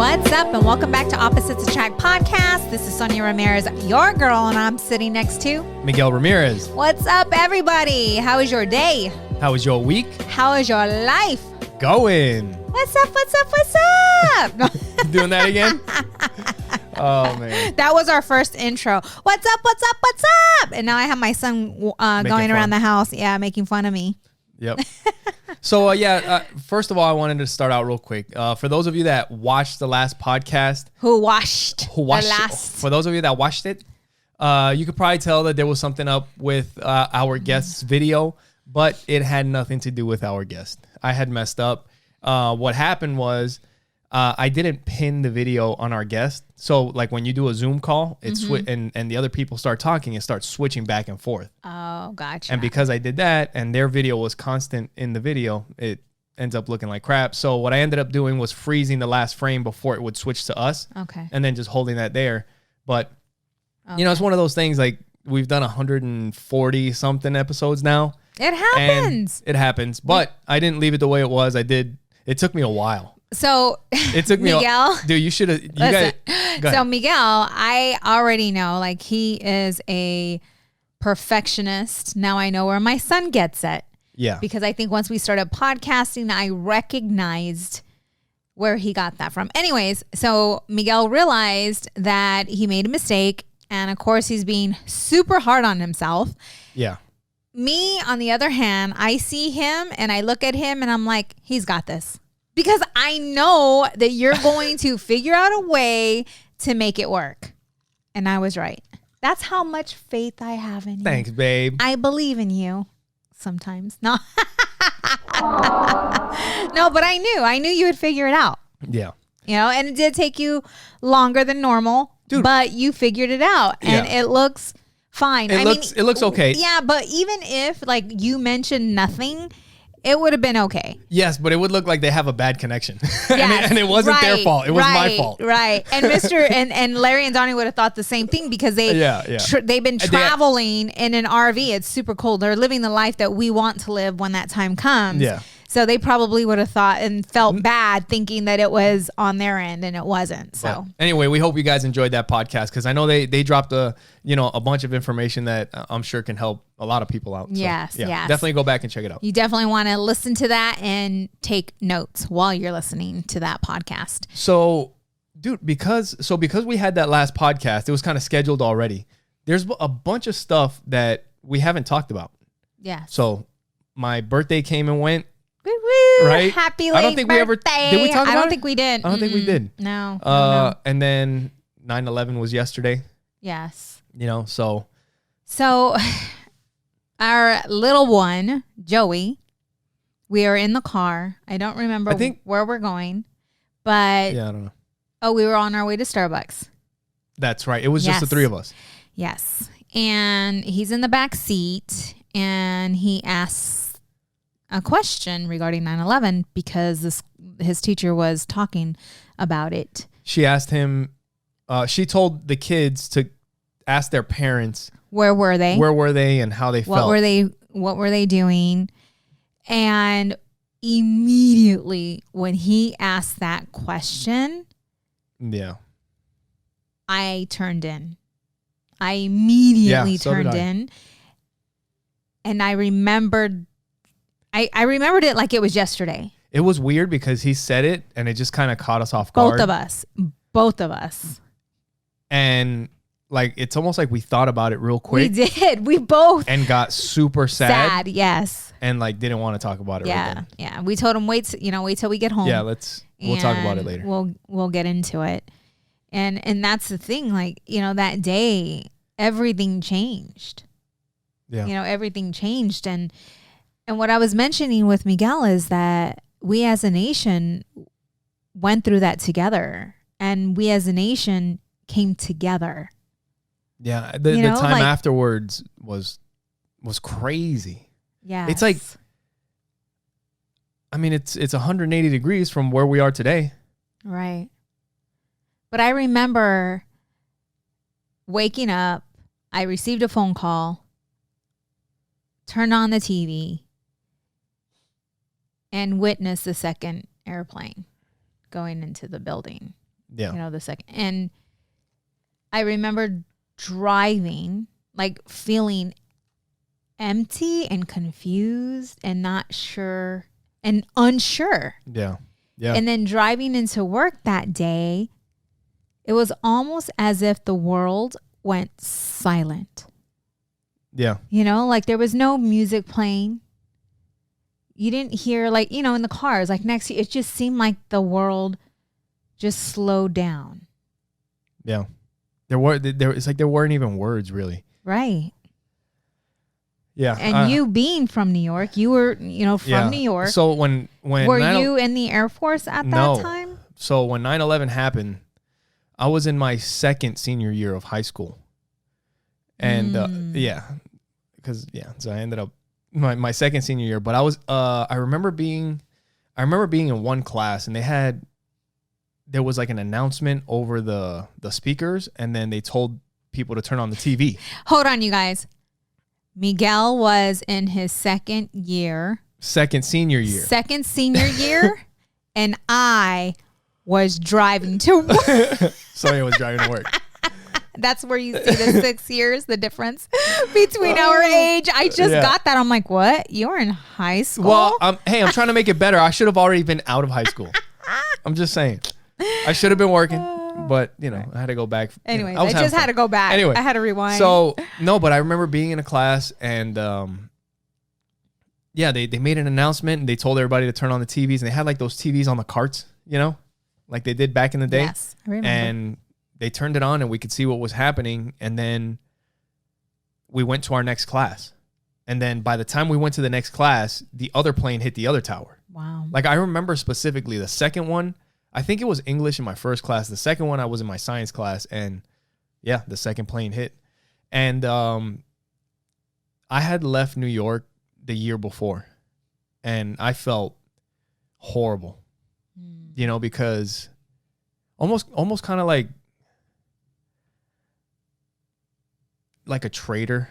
What's up, and welcome back to Opposites Attract Podcast. This is Sonia Ramirez, your girl, and I'm sitting next to Miguel Ramirez. What's up, everybody? How is your day? How was your week? How is your life? Going. What's up, what's up, what's up? Doing that again? Oh, man. That was our first intro. What's up, what's up, what's up? And now I have my son going around the house, making fun of me. Yep. So, first of all, I wanted to start out real quick. For those of you that watched the last podcast. Who watched the last. For those of you that watched it, you could probably tell that there was something up with our guest's video, but it had nothing to do with our guest. I had messed up. What happened was I didn't pin the video on our guest. So, like, when you do a Zoom call, it's and the other people start talking, it starts switching back and forth. Oh, gotcha. And because I did that and their video was constant in the video, it ends up looking like crap. So what I ended up doing was freezing the last frame before it would switch to us. Okay. And then just holding that there. But, you know, it's one of those things, like, we've done 140 something episodes now. It happens. It happens. But I didn't leave it the way it was. It took me a while. So it took me Miguel, dude, you should have. So Miguel, I already know, like, he is a perfectionist. Now I know where my son gets it. Yeah. Because I think once we started podcasting, I recognized where he got that from. Anyways, so Miguel realized that he made a mistake. And of course, he's being super hard on himself. Yeah. Me, on the other hand, I see him and I look at him and I'm like, he's got this. Because I know that you're going to figure out a way to make it work. And I was right. That's how much faith I have in you. Thanks, babe. I believe in you sometimes. No. No, but I knew you would figure it out. Yeah. You know, and it did take you longer than normal, dude, but you figured it out and it looks fine. It looks okay. Yeah, but even if, like, you mentioned nothing, it would have been okay. Yes, but it would look like they have a bad connection. Yes, and it wasn't their fault. It was my fault. Right. And and Larry and Donnie would have thought the same thing because they've been traveling in an RV. It's super cool. They're living the life that we want to live when that time comes. Yeah. So they probably would have thought and felt bad thinking that it was on their end and it wasn't. So but anyway, we hope you guys enjoyed that podcast because I know they dropped a bunch of information that I'm sure can help a lot of people out. So, yes. Definitely go back and check it out. You definitely want to listen to that and take notes while you're listening to that podcast. So, dude, because we had that last podcast, it was kind of scheduled already. There's a bunch of stuff that we haven't talked about. Yeah. So my birthday came and went. Woo-woo. Right? Happy late I don't think birthday. we ever did. We talk about I don't it? think we did. I don't think we did. No. And then 9/11 was yesterday. Yes. You know, so our little one, Joey, we are in the car. I don't remember where we're going, but yeah, I don't know. Oh, we were on our way to Starbucks. That's right. It was just the three of us. Yes. And he's in the back seat and he asks a question regarding 9/11 because his teacher was talking about it. She asked him, she told the kids to ask their parents where were they and how they what felt. What were they doing? And immediately when he asked that question, I turned in. I immediately turned in. And I remembered it like it was yesterday. It was weird because he said it and it just kind of caught us off guard. Both of us. And like, it's almost like we thought about it real quick. We did. We both. And got super sad. Yes. And like, didn't want to talk about it. Yeah. Right then. Yeah. We told him, wait till we get home. Yeah. We'll talk about it later. We'll get into it. And that's the thing. Like, that day, everything changed. Yeah. Everything changed. And what I was mentioning with Miguel is that we as a nation went through that together, and we as a nation came together. Yeah, the time afterwards was crazy. Yeah, it's like, I mean, it's 180 degrees from where we are today. Right. But I remember waking up. I received a phone call. Turned on the TV. And witnessed the second airplane going into the building. Yeah. You know, the second. And I remember driving, like feeling empty and confused and not sure and unsure. Yeah. Yeah. And then driving into work that day, it was almost as if the world went silent. Yeah. You know, like there was no music playing. You didn't hear, like, you know, in the cars, like next to you, it just seemed like the world just slowed down. Yeah. It's like there weren't even words really. Right. Yeah. And you being from New York, you were, you know, from New York. So when were you in the Air Force at that time? So when 9/11 happened, I was in my second senior year of high school. And so I ended up my second senior year, but I remember being in one class, and there was like an announcement over the speakers, and then they told people to turn on the TV. Hold on, you guys. Miguel was in his second senior year, and I was driving to work. Sonia was driving to work. That's where you see the 6 years, the difference between our age. I just got that. I'm like, what? You're in high school? Well, I'm trying to make it better. I should have already been out of high school. I'm just saying. I should have been working, but, you know, I had to go back. Anyway, I just had to go back. Anyway, I had to rewind. So, no, but I remember being in a class, and they made an announcement, and they told everybody to turn on the TVs, and they had like those TVs on the carts, you know, like they did back in the day. Yes, I remember. And they turned it on, and we could see what was happening. And then we went to our next class. And then by the time we went to the next class, the other plane hit the other tower. Wow. Like I remember specifically the second one, I think it was English in my first class. The second one, I was in my science class, and the second plane hit. And I had left New York the year before, and I felt horrible, you know, because almost kind of like a traitor,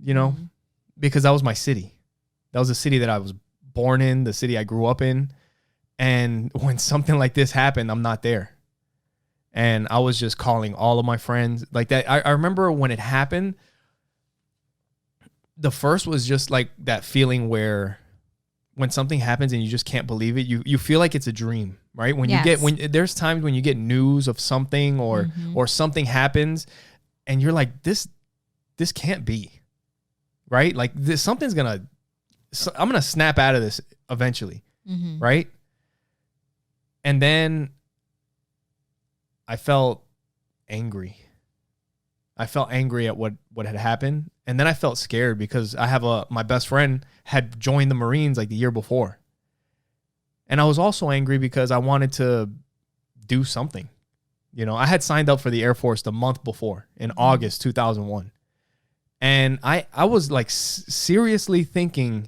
you know, because that was my city. That was the city that I was born in, the city I grew up in. And when something like this happened, I'm not there. And I was just calling all of my friends like that. I remember when it happened, the first was just like that feeling where when something happens and you just can't believe it, you feel like it's a dream, right? When there's times when you get news of something or something happens and you're like, this can't be, right? Like I'm going to snap out of this eventually, right? And then I felt angry. I felt angry at what had happened. And then I felt scared because my best friend had joined the Marines like the year before. And I was also angry because I wanted to do something. You know, I had signed up for the Air Force the month before in August 2001. And I was like seriously thinking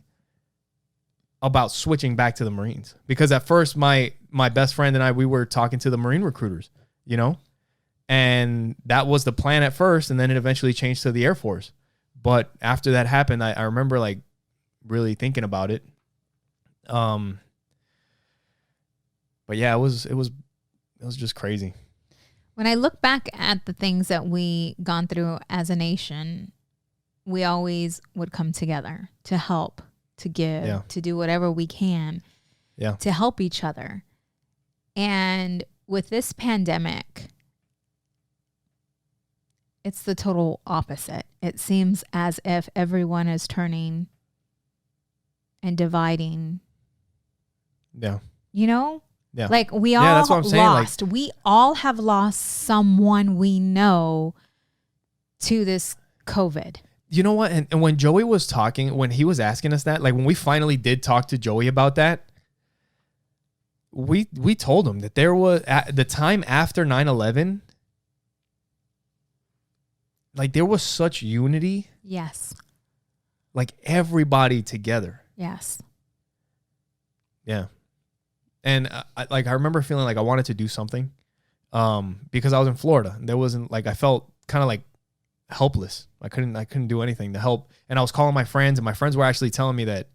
about switching back to the Marines because at first my best friend and we were talking to the Marine recruiters, you know, and that was the plan at first. And then it eventually changed to the Air Force. But after that happened, I remember like really thinking about it. But yeah, it was just crazy. When I look back at the things that we gone through as a nation, we always would come together to help, to give, to do whatever we can to help each other. And with this pandemic, it's the total opposite. It seems as if everyone is turning and dividing. Yeah. You know? Yeah. Like we all that's what I'm saying. lost. Like, we all have lost someone we know to this COVID. You know what? And when Joey was talking, when he was asking us that, like when we finally did talk to Joey about that, we told him that there was at the time after 9/11, like there was such unity. Yes. Like everybody together. Yes. Yeah. And I remember feeling like I wanted to do something because I was in Florida. There wasn't like, I felt kind of like helpless. I couldn't do anything to help. And I was calling my friends, and my friends were actually telling me that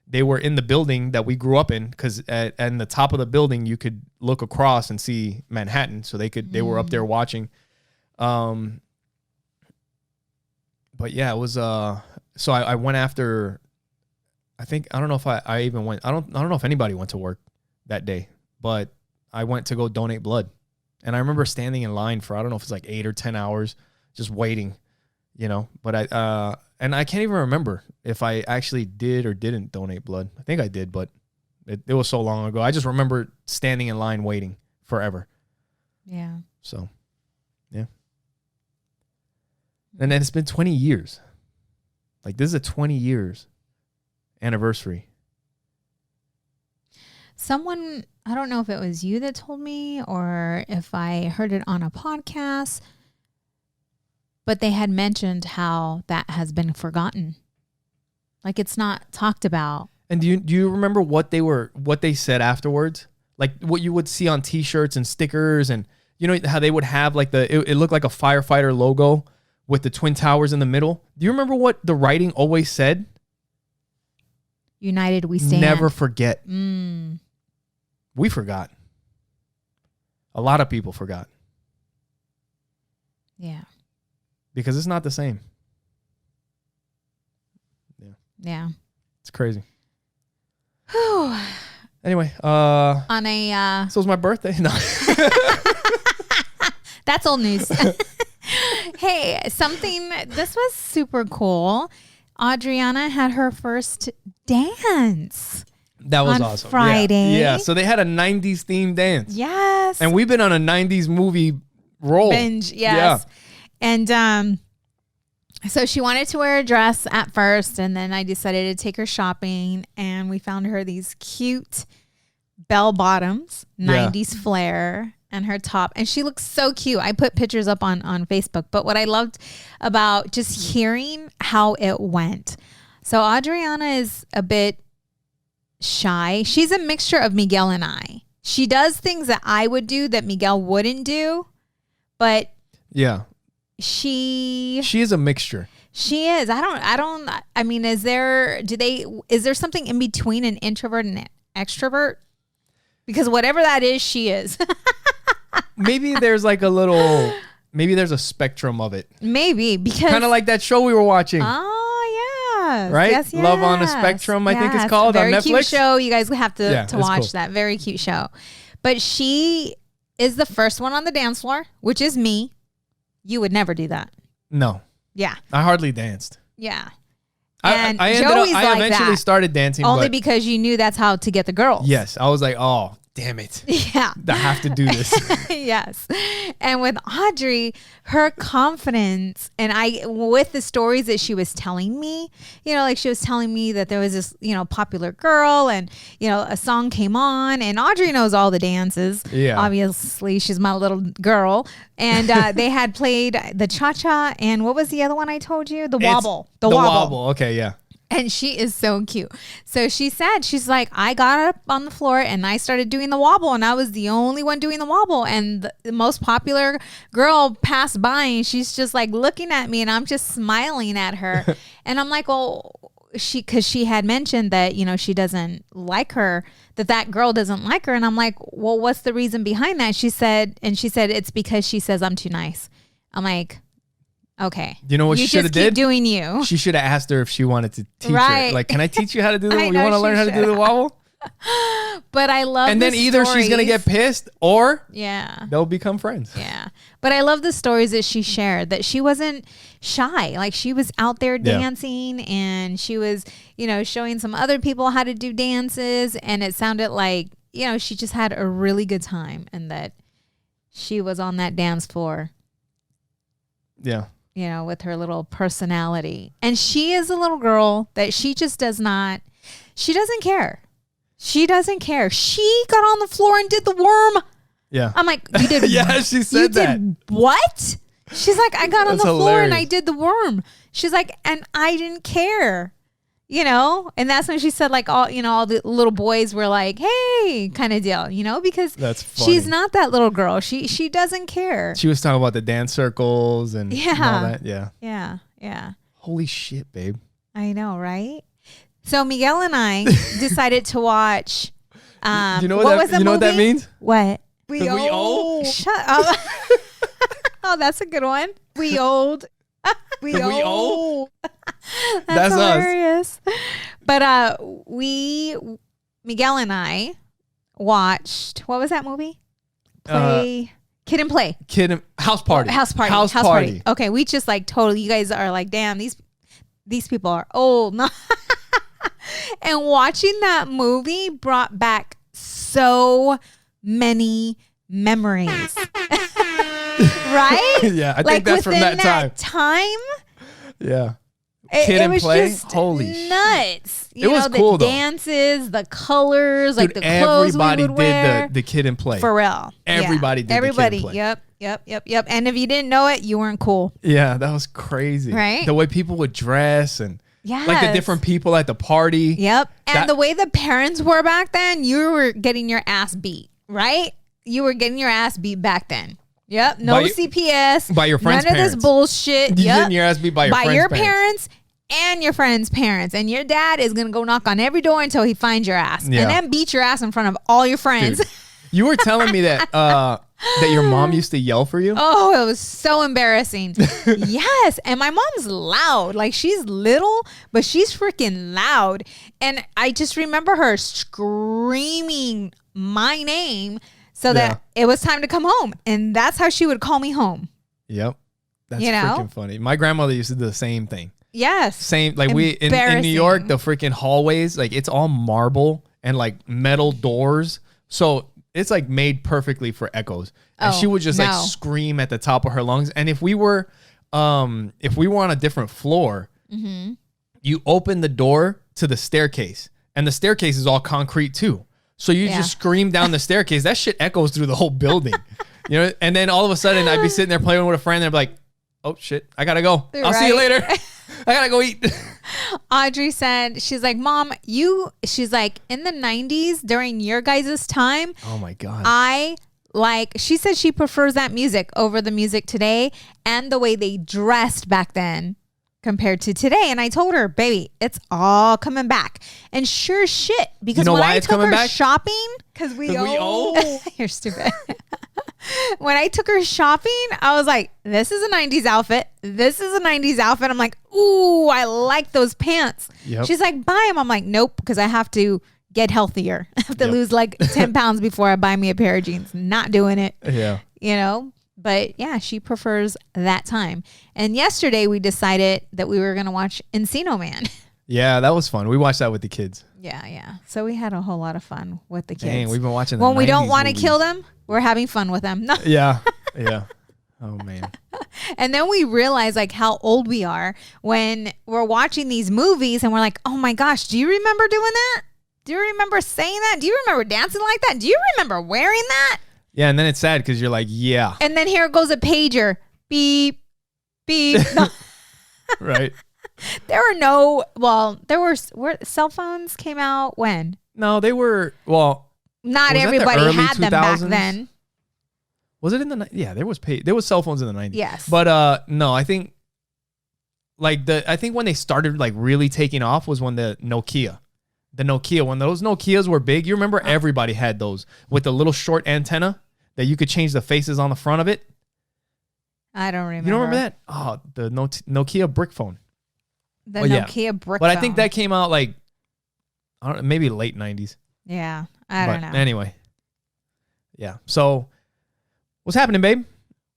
they were in the building that we grew up in, because at the top of the building you could look across and see Manhattan. So they were up there watching. But yeah, it was so I went after. I don't know if I even went. I don't know if anybody went to work that day, but I went to go donate blood, and I remember standing in line for, I don't know if it's like 8 or 10 hours, just waiting, But I can't even remember if I actually did or didn't donate blood. I think I did, but it was so long ago. I just remember standing in line waiting forever. Yeah. So, yeah. And then it's been 20 years. Like, this is a 20 years anniversary. Someone, I don't know if it was you that told me or if I heard it on a podcast, but they had mentioned how that has been forgotten. Like, it's not talked about. And do you remember what they said afterwards? Like what you would see on T-shirts and stickers, and how they would have like it looked like a firefighter logo with the Twin Towers in the middle. Do you remember what the writing always said? United we stand. Never forget. We forgot. A lot of people forgot. Yeah. Because it's not the same. Yeah. Yeah. It's crazy. Whew. Anyway, on a so it was my birthday. No. That's old news. Hey, this was super cool. Adriana had her first dance. That was on awesome. Friday. Yeah. So they had a 90s themed dance. Yes. And we've been on a 90s movie roll. Binge, yes. Yeah. And so she wanted to wear a dress at first, and then I decided to take her shopping, and we found her these cute bell bottoms, 90s flare, and her top, and she looks so cute. I put pictures up on Facebook, but what I loved about just hearing how it went. So Adriana is a bit shy. She's a mixture of Miguel and I. She does things that I would do that Miguel wouldn't do, but yeah, she is a mixture. She is. I mean, is there something in between an introvert and an extrovert? Because whatever that is, she is. Maybe there's like maybe there's a spectrum of it. Maybe, because kind of like that show we were watching. Oh, yes. Right? Yes. Love on the Spectrum, I think it's called, on Netflix. Very cute show. You guys have to watch cool. that. Very cute show. But she is the first one on the dance floor, which is me. You would never do that. No. Yeah. I hardly danced. Yeah. And I eventually started dancing. Only because you knew that's how to get the girls. Yes. I was like, oh, damn it. Yeah. I have to do this. Yes. And with Audrey, her confidence, and with the stories that she was telling me, like she was telling me that there was this, popular girl, and, a song came on, and Audrey knows all the dances. Yeah. Obviously, she's my little girl. And they had played the cha-cha, and what was the other one I told you? The wobble. The wobble. Okay, yeah. And she is so cute. So she's like, I got up on the floor and I started doing the wobble, and I was the only one doing the wobble. And the most popular girl passed by, and she's just like looking at me, and I'm just smiling at her. And I'm like, well, because she had mentioned that, she doesn't like her, that girl doesn't like her. And I'm like, well, what's the reason behind that? She said it's because she says I'm too nice. I'm like, okay. You know what she should have did? Doing you. She should have asked her if she wanted to teach her. Like, can I teach you how to do the wobble? You want to learn how to do the wobble? But I love and then either she's going to get pissed or they'll become friends. Yeah. But I love the stories that she shared, that she wasn't shy. Like, she was out there dancing, and she was, showing some other people how to do dances. And it sounded like, she just had a really good time, and that she was on that dance floor. Yeah. With her little personality. And she is a little girl that she just she doesn't care. She doesn't care. She got on the floor and did the worm. Yeah. I'm like, you did yeah, she said that. Did what? She's like, I got on the floor hilarious. and I did the worm. She's like, and I didn't care. And that's when she said, like, all the little boys were like, hey, kind of deal, because that's funny. She's not that little girl. She doesn't care. She was talking about the dance circles and all that. Yeah. Yeah. Yeah. Holy shit, babe. I know, right? So Miguel and I decided to watch. You know what that means? What? We old. Shut up. Oh, that's a good one. We old. We old. That's hilarious. Us. But Miguel and I watched, what was that movie? Kid and Play. House Party. House Party. Okay, we just like totally, you guys are like, damn, these people are old. And watching that movie brought back so many memories. Right? Yeah, I think that's from that time. Yeah. Kid and Play, just holy nuts! It was cool the though. Dances, the colors, dude, like the clothes everybody we would wear. did the Kid and Play For real. Everybody did the Kid and Play. Yep. And if you didn't know it, you weren't cool. Yeah, that was crazy. Right? The way people would dress and yes. like the different people at the party. Yep. And the way the parents were back then, you were getting your ass beat, right? You were getting your ass beat back then. Yep. No CPS. By your friends' parents. None of this bullshit. You getting your ass beat by your parents and your friends' parents. And your dad is going to go knock on every door until he finds your ass. Yeah. And then beat your ass in front of all your friends. Dude, you were telling me that that your mom used to yell for you? Oh, it was so embarrassing. Yes. And my mom's loud. Like, she's little, but she's freaking loud. And I just remember her screaming my name so that it was time to come home. And that's how she would call me home. Yep. That's freaking funny. My grandmother used to do the same thing. Yes. Same. Like in New York, the freaking hallways, like it's all marble and like metal doors. So it's like made perfectly for echoes. And she would just like scream at the top of her lungs. And if we were on a different floor, you open the door to the staircase, and the staircase is all concrete too. So you just scream down the staircase. That shit echoes through the whole building. You know, and then all of a sudden I'd be sitting there playing with a friend and I'd be like, oh shit, I gotta go. I'll see you later. I gotta go eat. Audrey said, she's like, Mom, she's like, in the 90s during your guys' time. Oh my God. She said she prefers that music over the music today and the way they dressed back then compared to today. And I told her, baby, it's all coming back. And sure shit, because when I took her shopping, because we old. You're stupid. When I took her shopping, I was like, this is a 90s outfit. This is a 90s outfit. I'm like, ooh, I like those pants. Yep. She's like, buy them. I'm like, nope, because I have to get healthier. I have to lose like 10 pounds before I buy me a pair of jeans. Not doing it. Yeah. You know? But yeah, she prefers that time. And yesterday we decided that we were going to watch Encino Man. Yeah, that was fun. We watched that with the kids. Yeah. So we had a whole lot of fun with the kids. Dang, we've been watching when we don't want to kill them, we're having fun with them. Yeah. Oh man. And then we realize like how old we are when we're watching these movies and we're like, oh my gosh, do you remember doing that? Do you remember saying that? Do you remember dancing like that? Do you remember wearing that? Yeah, and then it's sad because you're like, yeah. And then here goes a pager. Beep, beep. Right. There were cell phones came out when? No, they were, not everybody had them back then. Was it in the, yeah, there was cell phones in the 90s. Yes. But no, I think when they started like really taking off was when the Nokia, when those Nokias were big, you remember everybody had those with the little short antenna that you could change the faces on the front of it. I don't remember. You don't remember that? Oh, the Nokia brick phone. Nokia brick phone. But I think that came out like, I don't know, maybe late 90s. Yeah, I don't know. Anyway. Yeah. So what's happening, babe?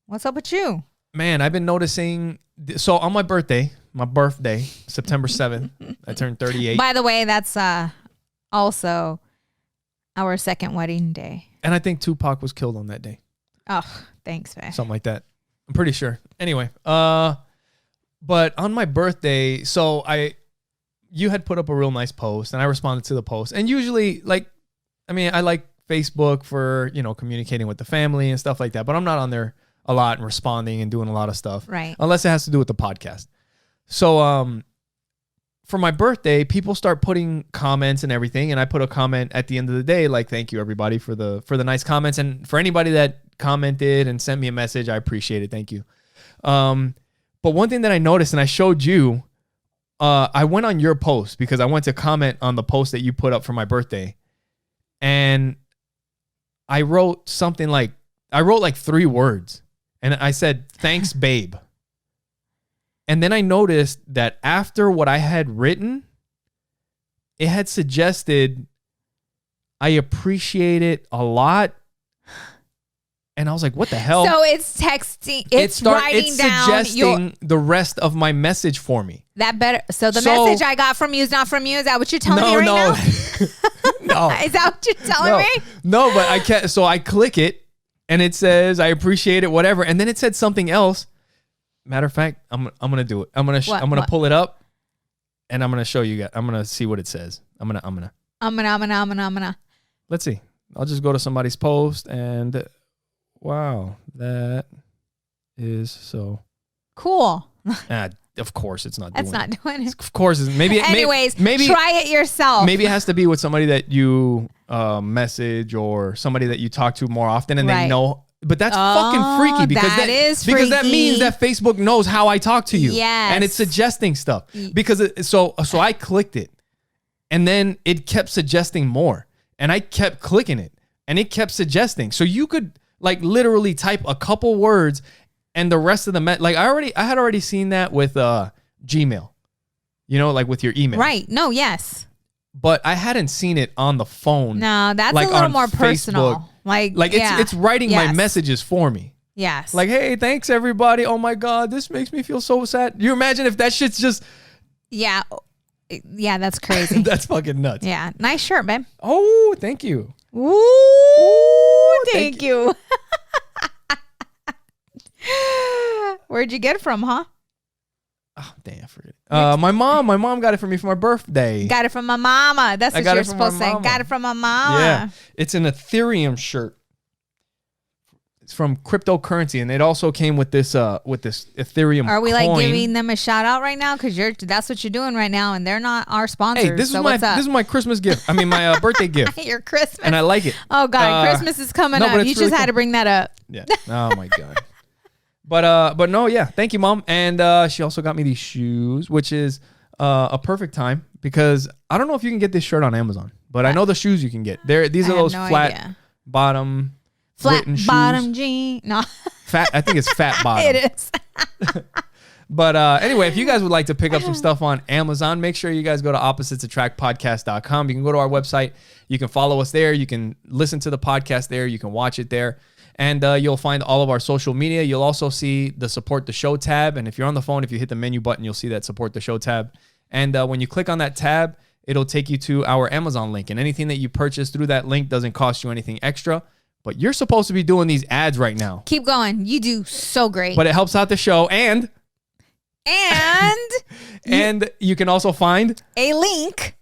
What's up with you? Man, I've been noticing. So on my birthday, September 7th, I turned 38. By the way, that's also our second wedding day. And I think Tupac was killed on that day. Oh, thanks, man. Something like that. I'm pretty sure. Anyway, but on my birthday, so you had put up a real nice post and I responded to the post. And usually I like Facebook for, communicating with the family and stuff like that, but I'm not on there a lot and responding and doing a lot of stuff. Right. Unless it has to do with the podcast. So, for my birthday, people start putting comments and everything. And I put a comment at the end of the day, like, thank you everybody for the nice comments. And for anybody that commented and sent me a message, I appreciate it. Thank you. But one thing that I noticed, and I showed you, I went on your post because I went to comment on the post that you put up for my birthday. And I wrote something like, 3 words. And I said, thanks, babe. And then I noticed that after what I had written, it had suggested, I appreciate it a lot. And I was like, what the hell? So it's texting. It's writing down. Suggesting the rest of my message for me. That better. So the message I got from you is not from you. Is that what you're telling me right now? No. Is that what you're telling me? No, but I can't. So I click it and it says, I appreciate it, whatever. And then it said something else. Matter of fact, I'm going to do it. I'm going to pull it up and I'm going to show you guys. I'm going to see what it says. I'm going to. Let's see. I'll just go to somebody's post and wow, that is so cool. Of course, it's not. That's not doing it. Of course, it's maybe. Anyways, maybe try it yourself. Maybe it has to be with somebody that you message or somebody that you talk to more often, and they know. But that's fucking freaky because that means that Facebook knows how I talk to you. Yes, and it's suggesting stuff because so I clicked it, and then it kept suggesting more, and I kept clicking it, and it kept suggesting. So you could like literally type a couple words. And the rest of the I had already seen that with Gmail, like with your email. Right. No, yes. But I hadn't seen it on the phone. No, that's a little more personal. It's writing my messages for me. Yes. Like, hey, thanks everybody. Oh my God, this makes me feel so sad. You imagine if that shit's just. Yeah. Yeah, that's crazy. That's fucking nuts. Yeah. Nice shirt, babe. Oh, thank you. Ooh, thank you. Where'd you get it from, huh? Oh, damn, I forget it. My mom got it for me for my birthday. Got it from my mama. That's what you're supposed to say. Got it from my mama. Yeah. It's an Ethereum shirt. It's from cryptocurrency, and it also came with this Ethereum Are we coin. like giving them a shout out right now? Because that's what you're doing right now, and they're not our sponsors. Hey, this is my Christmas gift. I mean, my birthday gift. Your Christmas. And I like it. Oh, God. Christmas is coming up. You just had to bring that up. Yeah. Oh, my God. But no, yeah. Thank you, Mom. And she also got me these shoes, which is a perfect time because I don't know if you can get this shirt on Amazon, but I know the shoes you can get. These are those flat bottom jean. No. I think it's fat bottom. It is. But anyway, if you guys would like to pick up some stuff on Amazon, make sure you guys go to oppositesattractpodcast.com. You can go to our website. You can follow us there. You can listen to the podcast there. You can watch it there. And you'll find all of our social media. You'll also see the Support the Show tab. And if you're on the phone, if you hit the menu button, you'll see that Support the Show tab. And when you click on that tab, it'll take you to our Amazon link. And anything that you purchase through that link doesn't cost you anything extra. But you're supposed to be doing these ads right now. Keep going. You do so great. But it helps out the show. And you can also find a link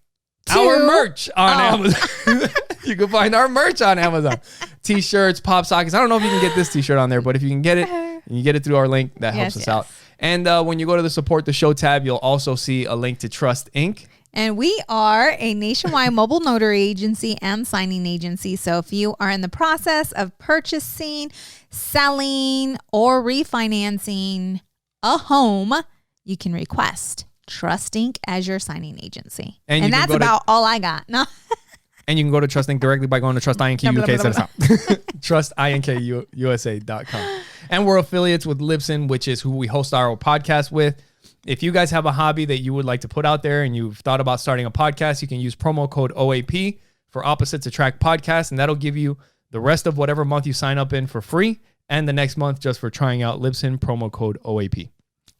to our merch on Amazon. You can find our merch on Amazon. T-shirts, pop sockets. I don't know if you can get this T-shirt on there, but if you can get it, and you get it through our link, that helps us out. And when you go to the Support the Show tab, you'll also see a link to Trust Inc. And we are a nationwide mobile notary agency and signing agency. So if you are in the process of purchasing, selling, or refinancing a home, you can request Trust Inc. as your signing agency. And that's about all I got. No. And you can go to Trust Inc. directly by going to TrustINKUSA.com. And we're affiliates with Libsyn, which is who we host our podcast with. If you guys have a hobby that you would like to put out there and you've thought about starting a podcast, you can use promo code OAP for Opposites Attract Podcast, and that'll give you the rest of whatever month you sign up in for free, and the next month just for trying out Libsyn, promo code OAP.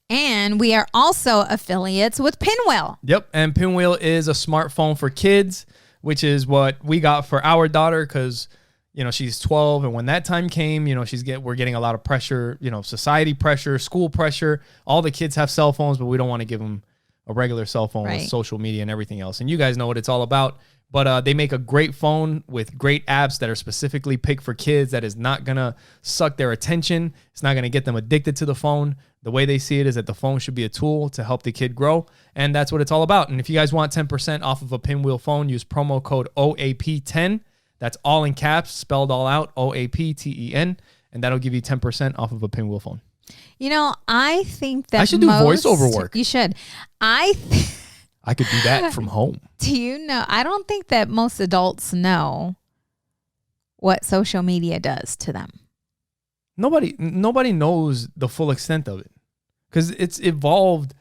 And we are also affiliates with Pinwheel. Yep, and Pinwheel is a smartphone for kids, which is what we got for our daughter because, she's 12. And when that time came, we're getting a lot of pressure, society pressure, school pressure. All the kids have cell phones, but we don't want to give them a regular cell phone with social media and everything else. And you guys know what it's all about. But they make a great phone with great apps that are specifically picked for kids that is not going to suck their attention. It's not going to get them addicted to the phone. The way they see it is that the phone should be a tool to help the kid grow. And that's what it's all about. And if you guys want 10% off of a Pinwheel phone, use promo code OAP10. That's all in caps, spelled all out, OAP10. And that'll give you 10% off of a Pinwheel phone. You know, I think that I should do voiceover work. You should. I could do that from home. Do you know? I don't think that most adults know what social media does to them. Nobody knows the full extent of it because it's evolved.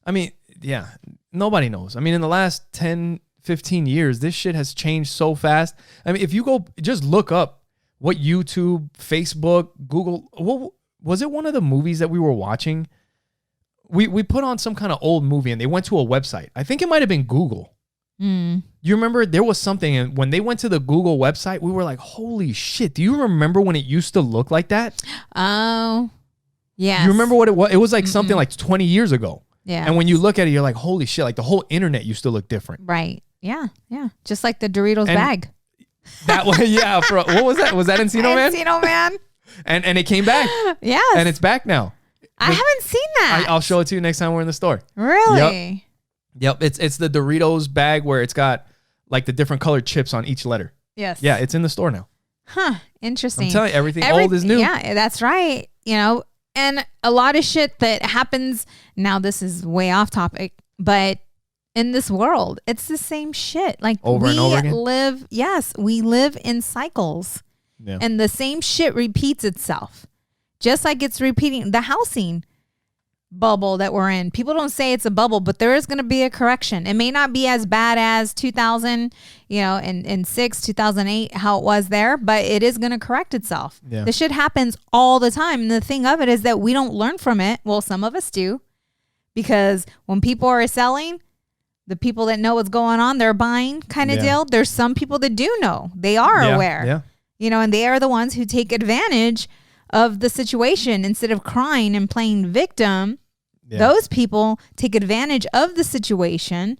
I mean, yeah, nobody knows. I mean, in the last 10, 15 years, this shit has changed so fast. I mean, if you go just look up what YouTube, Facebook, Google, what was it, one of the movies that we were watching? We put on some kind of old movie and they went to a website. I think it might have been Google. You remember there was something, and when they went to the Google website, we were like, holy shit. Do you remember when it used to look like that? Oh, yeah. You remember what it was? It was like something like 20 years ago. Yeah. And when you look at it, you're like, holy shit, like the whole internet used to look different. Right. Yeah. Yeah. Just like the Doritos bag. That was, yeah. What was that? Was that Encino Man? Encino Man. And it came back. Yes. And it's back now. I haven't seen that. I'll show it to you next time we're in the store. Really? Yep. It's the Doritos bag where it's got like the different colored chips on each letter. Yes. Yeah, it's in the store now. Huh. Interesting. I'm telling you, everything old is new. Yeah, that's right. You know, and a lot of shit that happens now, this is way off topic, but in this world, it's the same shit. Like over and over again. We live in cycles. Yeah. And the same shit repeats itself. Just like it's repeating the housing bubble that we're in. People don't say it's a bubble, but there is going to be a correction. It may not be as bad as 2000, in 2008, how it was there, but it is going to correct itself. Yeah. This shit happens all the time. And the thing of it is that we don't learn from it. Well, some of us do, because when people are selling, the people that know what's going on, they're buying kind of deal. There's some people that do know. They are aware. Yeah. And they are the ones who take advantage of the situation instead of crying and playing victim. Those people take advantage of the situation,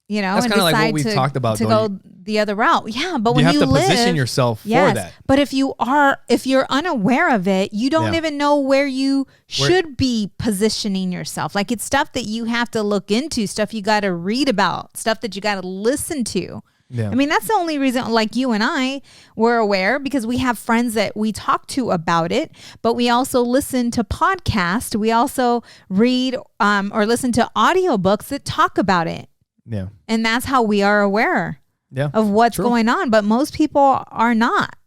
that's and kind of like what decide we've talked about, to go the other route. Yeah, but when you have to live, position yourself for that. But if you're unaware of it, you don't even know where you should be positioning yourself. Like, it's stuff that you have to look into, stuff you got to read about, stuff that you got to listen to. Yeah. I mean, that's the only reason, like you and I were aware, because we have friends that we talk to about it, but we also listen to podcasts. We also read or listen to audiobooks that talk about it. Yeah. And that's how we are aware of what's going on. But most people are not.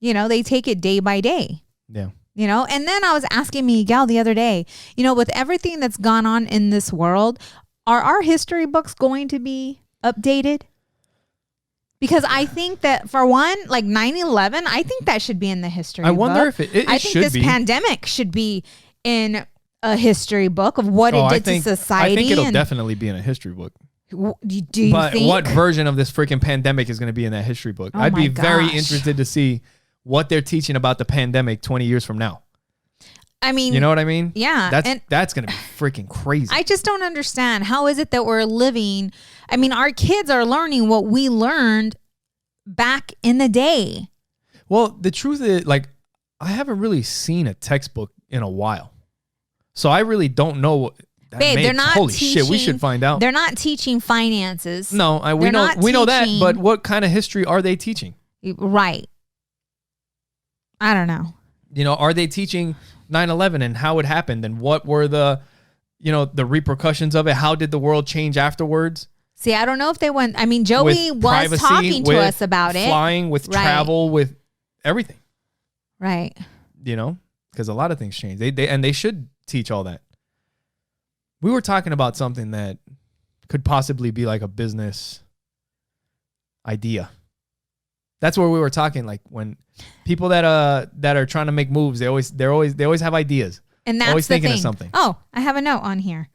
They take it day by day. Yeah. And then I was asking Miguel the other day, with everything that's gone on in this world, are our history books going to be updated? Because I think that, for one, like 9/11, I think that should be in the history book. I wonder if it should be. I think this pandemic should be in a history book of what it did to society. I think it'll definitely be in a history book. Do you but think? What version of this freaking pandemic is going to be in that history book? I'd be very interested to see what they're teaching about the pandemic 20 years from now. I mean, you know what I mean? Yeah. That's going to be freaking crazy. I just don't understand. How is it that we're living? I mean, our kids are learning what we learned back in the day. Well, the truth is, like, I haven't really seen a textbook in a while. So I really don't know what... Babe, they're not holy teaching, shit, we should find out. They're not teaching finances. No, we know that, but what kind of history are they teaching? Right. I don't know. Are they teaching 9/11 and how it happened and what were the repercussions of it? How did the world change afterwards? See, I don't know if they went. I mean, Joey was talking to us about it. Flying, with travel, with everything. Right. Because a lot of things change. They should teach all that. We were talking about something that could possibly be like a business idea. That's where we were talking. Like, when people that are trying to make moves, they always have ideas. And that's always the thinking thing. of something. Oh, I have a note on here.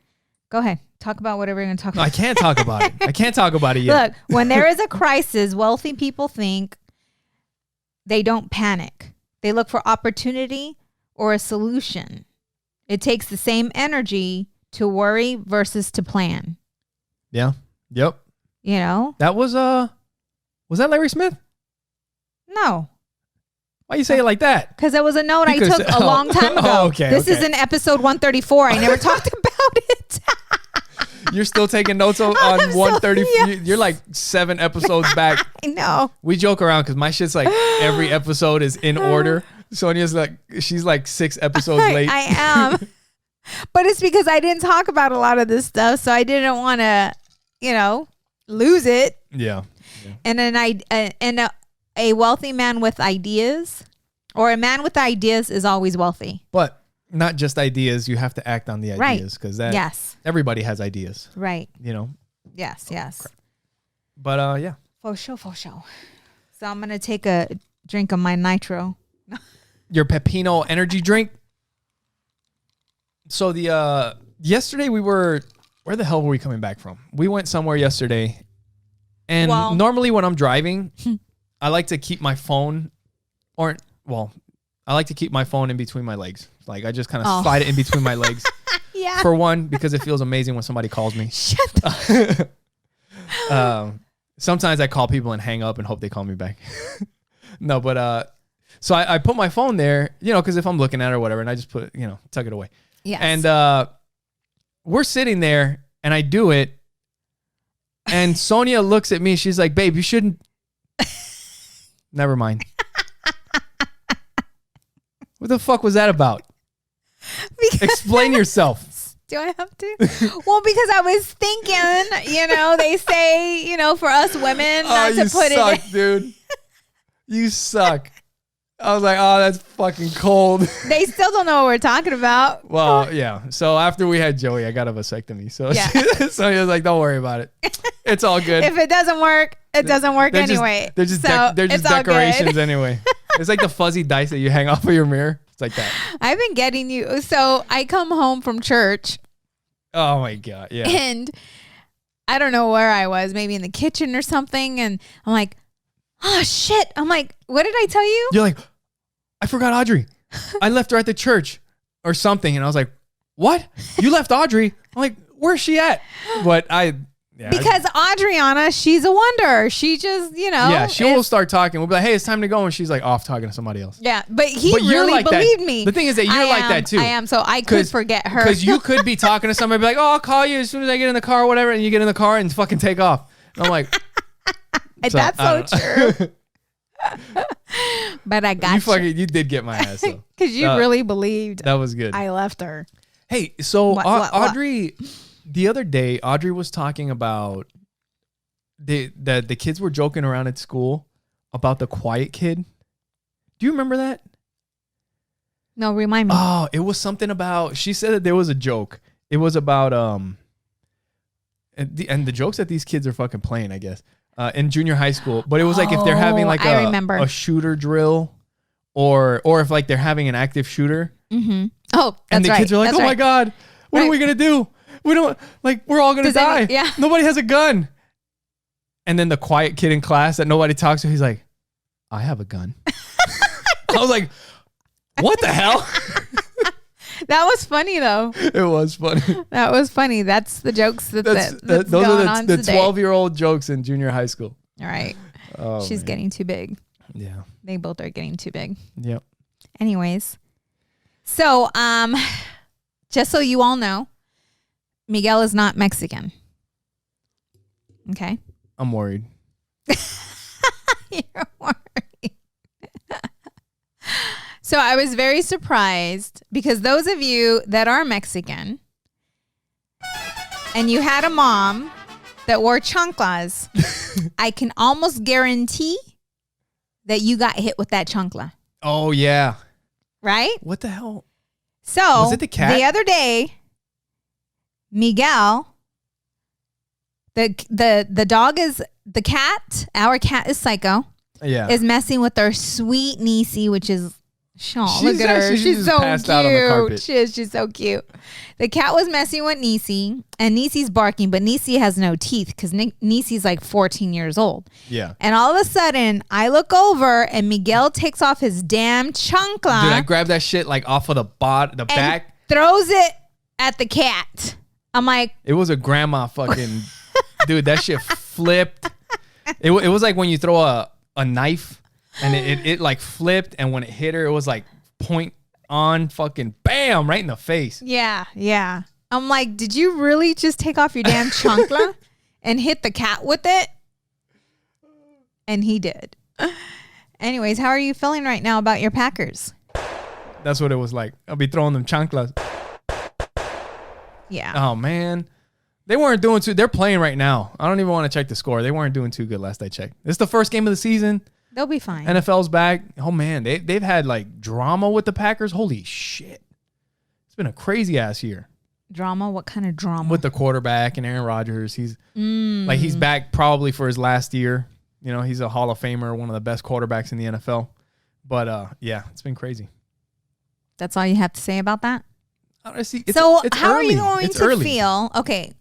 Go ahead. Talk about whatever you're going to talk about. I can't talk about it. I can't talk about it yet. Look, when there is a crisis, wealthy people think they don't panic. They look for opportunity or a solution. It takes the same energy to worry versus to plan. Yeah. Yep. That was that Larry Smith? No. Why you say it like that? Because it was a note I took a long time ago. Okay. This is in episode 134. I never talked about it. You're still taking notes on 130. You're like 7 episodes back. I know. We joke around because my shit's like every episode is in order. Sonia's like, she's like 6 episodes late. I am. But it's because I didn't talk about a lot of this stuff. So I didn't want to, lose it. Yeah. And a wealthy man with ideas, or a man with ideas, is always wealthy. But not just ideas. You have to act on the ideas because everybody has ideas. Right. Yes. But yeah. For sure. So I'm gonna take a drink of my nitro. Your Pepino energy drink. So the yesterday where the hell were we coming back from? We went somewhere yesterday, and normally when I'm driving, I like to keep my phone, I like to keep my phone in between my legs. Like I just kind of slide it in between my legs. Yeah. For one, because it feels amazing when somebody calls me. Shut up. Sometimes I call people and hang up and hope they call me back. No, but so I put my phone there, because if I'm looking at it or whatever, and I just put it, tuck it away. Yes. And we're sitting there, and I do it, and Sonia looks at me. She's like, "Babe, you shouldn't." Never mind. What the fuck was that about? Explain yourself. Do I have to? Well, because I was thinking, they say, for us women not to put suck, it in. Dude. You suck. I was like, oh, that's fucking cold. They still don't know what we're talking about. Well, yeah. So after we had Joey, I got a vasectomy. So Sonia was like, don't worry about it. It's all good. If it doesn't work, it doesn't work anyway. They're just decorations anyway. It's like the fuzzy dice that you hang off of your mirror. It's like that. I've been getting you. So I come home from church. Oh my God. Yeah. And I don't know where I was, maybe in the kitchen or something. And I'm like, oh shit. I'm like, what did I tell you? You're like, I forgot Audrey. I left her at the church or something. And I was like, what? You left Audrey? I'm like, where's she at? But because Adriana, she's a wonder. She just, Yeah, she will start talking. We'll be like, hey, it's time to go. And she's like off talking to somebody else. Yeah, but really like believed me. The thing is that you're like that too. I am, so I could forget her. Because you could be talking to somebody, be like, oh, I'll call you as soon as I get in the car or whatever. And you get in the car and fucking take off. And I'm like. That's so true. But I got you. You did get my ass though. Because you really believed. That was good. I left her. Hey, so Audrey, the other day, Audrey was talking about the kids were joking around at school about the quiet kid. Do you remember that? No, remind me. Oh, it was something about, she said that there was a joke. It was about, and the jokes that these kids are fucking playing, I guess, in junior high school. But it was like if they're having like a shooter drill or if like they're having an active shooter. Mm-hmm. Oh, that's and the kids are like, my God, what are we going to do? We don't, like, we're all going to die. Nobody has a gun. And then the quiet kid in class that nobody talks to, he's like, I have a gun. I was like, what the hell? That was funny though. It was funny. That was funny. That's the jokes that's those going are on the today. 12-year-old jokes in junior high school. All right. Oh, she's getting too big. Yeah. They both are getting too big. Yep. Anyways. So, just so you all know, Miguel is not Mexican. Okay. I'm worried. You're worried. So I was very surprised because those of you that are Mexican and you had a mom that wore chanclas, I can almost guarantee that you got hit with that chancla. Oh, yeah. Right? What the hell? So was it the cat? The other day, Miguel, the dog is the cat. Our cat is Psycho. Yeah. Is messing with our sweet Niecy, which is Sean. Look at her. She's so passed out on the cute. carpet. She's so cute. The cat was messing with Niecy, and Niecy's barking, but Niecy has no teeth because Niecy's like 14 years old. Yeah. And all of a sudden, I look over, and Miguel takes off his damn chancla. Dude, I grabbed that shit like off of the back. Throws it at the cat. I'm like. It was a grandma fucking. Dude, that shit flipped. It was like when you throw a knife. And it like flipped, and when it hit her, it was like point on fucking bam right in the face. Yeah. I'm like, did you really just take off your damn chancla and hit the cat with it? And he did. Anyways, how are you feeling right now about your Packers? That's what it was like. I'll be throwing them chanclas. Yeah. Oh, man. They weren't doing too... They're playing right now. I don't even want to check the score. They weren't doing too good last I checked. This is the first game of the season. They'll be fine. NFL's back. Oh, man. They've had, like, drama with the Packers. Holy shit. It's been a crazy-ass year. Drama? What kind of drama? With the quarterback and Aaron Rodgers. He's he's back probably for his last year. You know, he's a Hall of Famer, one of the best quarterbacks in the NFL. But, yeah, it's been crazy. That's all you have to say about that? Honestly, so it's how early. Are you going to feel? Okay,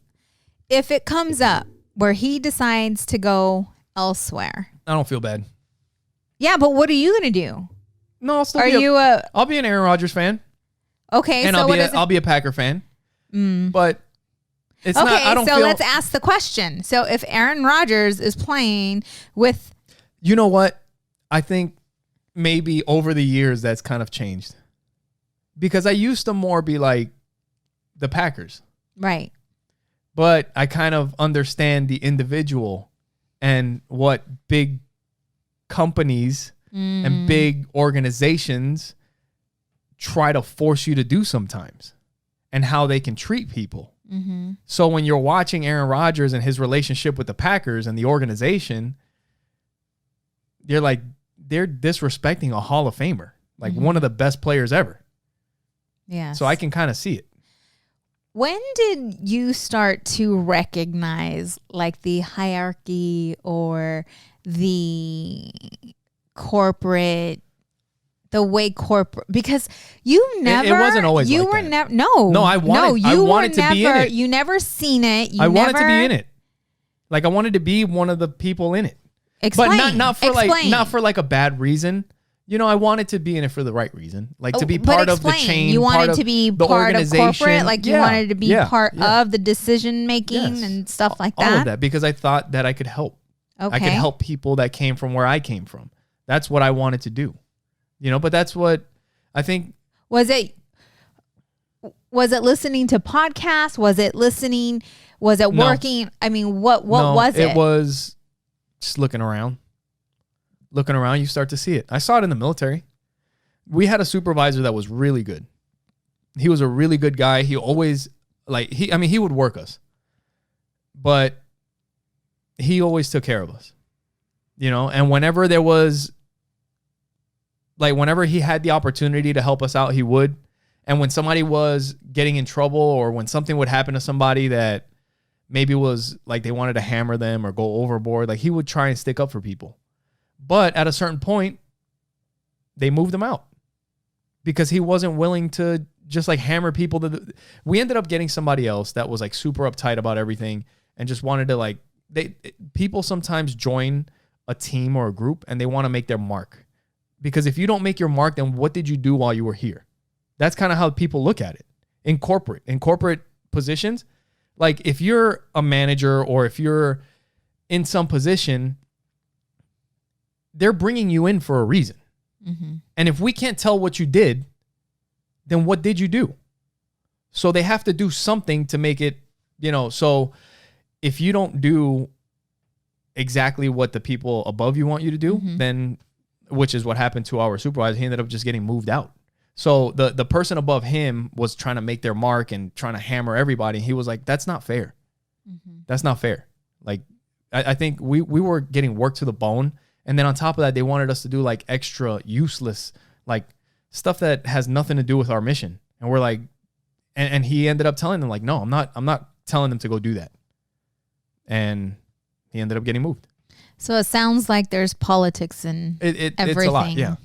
if it comes up where he decides to go elsewhere, I don't feel bad. Yeah, but what are you going to do? No, I'll still I'll be an Aaron Rodgers fan. Okay, and so I'll be a Packer fan. But it's not. I don't so feel, let's ask the question. So if Aaron Rodgers is playing with, you know what? I think maybe over the years that's kind of changed. Because I used to more be like the Packers. Right. But I kind of understand the individual and what big companies and big organizations try to force you to do sometimes and how they can treat people. Mm-hmm. So when you're watching Aaron Rodgers and his relationship with the Packers and the organization, they're disrespecting a Hall of Famer, like one of the best players ever. Yeah. So I can kind of see it. When did you start to recognize like the hierarchy or the corporate, the way corporate, because you never, it wasn't always you like were that. never, no, I wanted to be in it. You never seen it. I wanted to be in it. Like I wanted to be one of the people in it. Explain. But not for like a bad reason. You know, I wanted to be in it for the right reason, like to be part of the chain. You wanted to be part of corporate, like you wanted to be part of the decision making and stuff like that. All of that, because I thought that I could help. Okay. I could help people that came from where I came from. That's what I wanted to do. You know, but that's what I think. Was it listening to podcasts? Was it listening? Was it working? I mean, what was it? It was just looking around. Looking around, you start to see it. I saw it in the military. We had a supervisor that was really good. He was a really good guy. He always, he would work us. But he always took care of us. You know, and whenever there was, whenever he had the opportunity to help us out, he would. And when somebody was getting in trouble or when something would happen to somebody that maybe was like they wanted to hammer them or go overboard, like he would try and stick up for people. But at a certain point, they moved him out because he wasn't willing to just like hammer people. We ended up getting somebody else that was like super uptight about everything and just wanted to people sometimes join a team or a group and they want to make their mark. Because if you don't make your mark, then what did you do while you were here? That's kind of how people look at it in corporate positions. Like if you're a manager or if you're in some position, they're bringing you in for a reason. Mm-hmm. And if we can't tell what you did, then what did you do? So they have to do something to make it, so if you don't do exactly what the people above you want you to do, then, which is what happened to our supervisor, he ended up just getting moved out. So the person above him was trying to make their mark and trying to hammer everybody. He was like, that's not fair. Mm-hmm. That's not fair. Like, I think we were getting worked to the bone. And then on top of that, they wanted us to do like extra useless, like stuff that has nothing to do with our mission. And we're like, and he ended up telling them like, no, I'm not telling them to go do that. And he ended up getting moved. So it sounds like there's politics in everything. It's a lot, yeah.